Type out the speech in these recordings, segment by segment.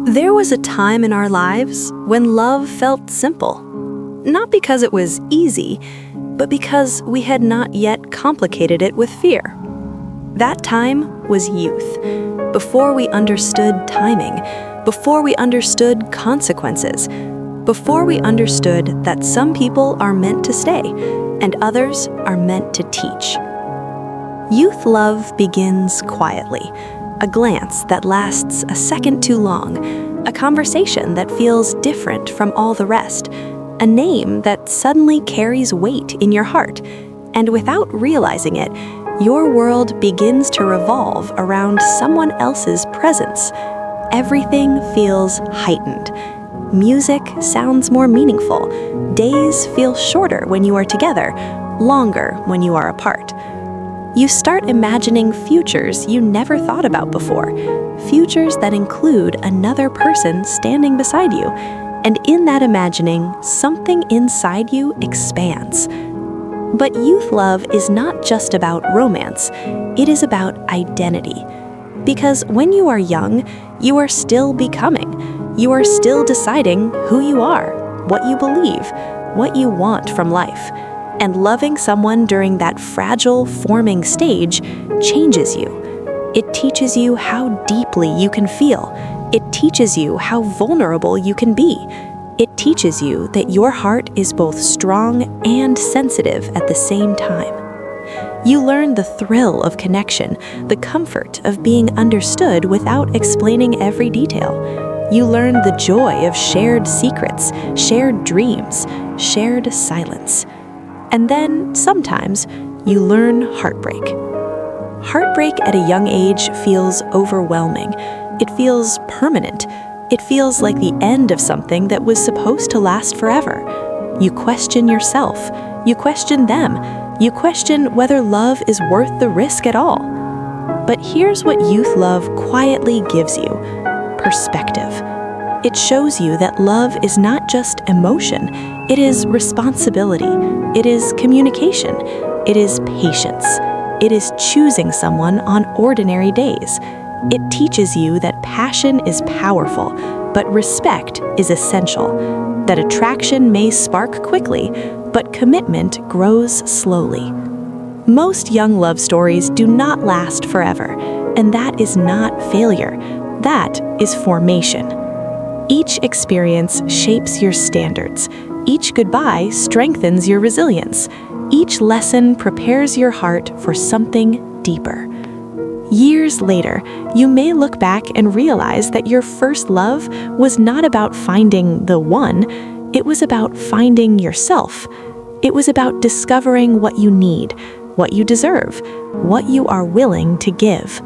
There was a time in our lives when love felt simple. Not because it was easy, but because we had not yet complicated it with fear. That time was youth, before we understood timing, before we understood consequences, before we understood that some people are meant to stay and others are meant to teach. Youth love begins quietly, a glance that lasts a second too long, a conversation that feels different from all the rest, a name that suddenly carries weight in your heart, and without realizing it, your world begins to revolve around someone else's presence. Everything feels heightened. Music sounds more meaningful. Days feel shorter when you are together, longer when you are apart. You start imagining futures you never thought about before, futures that include another person standing beside you, and in that imagining, something inside you expands. But youth love is not just about romance, it is about identity. Because when you are young, you are still becoming. You are still deciding who you are, what you believe, what you want from life. And loving someone during that fragile, forming stage changes you. It teaches you how deeply you can feel. It teaches you how vulnerable you can be. It teaches you that your heart is both strong and sensitive at the same time. You learn the thrill of connection, the comfort of being understood without explaining every detail. You learn the joy of shared secrets, shared dreams, shared silence. And then, sometimes, you learn heartbreak. Heartbreak at a young age feels overwhelming. It feels permanent. It feels like the end of something that was supposed to last forever. You question yourself. You question them. You question whether love is worth the risk at all. But here's what youth love quietly gives you: perspective. It shows you that love is not just emotion, it is responsibility, it is communication, it is patience, it is choosing someone on ordinary days. It teaches you that passion is powerful, but respect is essential, that attraction may spark quickly, but commitment grows slowly. Most young love stories do not last forever, and that is not failure, that is formation. Each experience shapes your standards. Each goodbye strengthens your resilience. Each lesson prepares your heart for something deeper. Years later, you may look back and realize that your first love was not about finding the one, it was about finding yourself. It was about discovering what you need, what you deserve, what you are willing to give.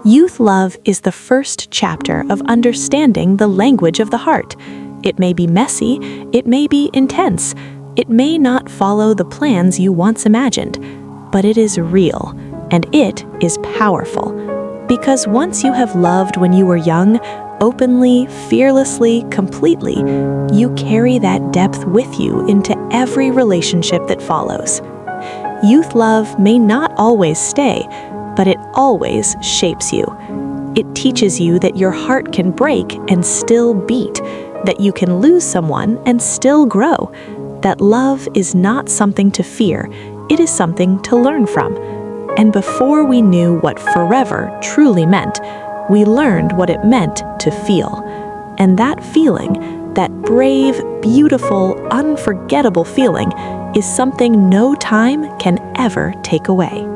Youth love is the first chapter of understanding the language of the heart. It may be messy, it may be intense, it may not follow the plans you once imagined, but it is real, and it is powerful. Because once you have loved when you were young, openly, fearlessly, completely, you carry that depth with you into every relationship that follows. Youth love may not always stay, but it always shapes you. It teaches you that your heart can break and still beat, that you can lose someone and still grow, that love is not something to fear, it is something to learn from. And before we knew what forever truly meant, we learned what it meant to feel. And that feeling, that brave, beautiful, unforgettable feeling, is something no time can ever take away.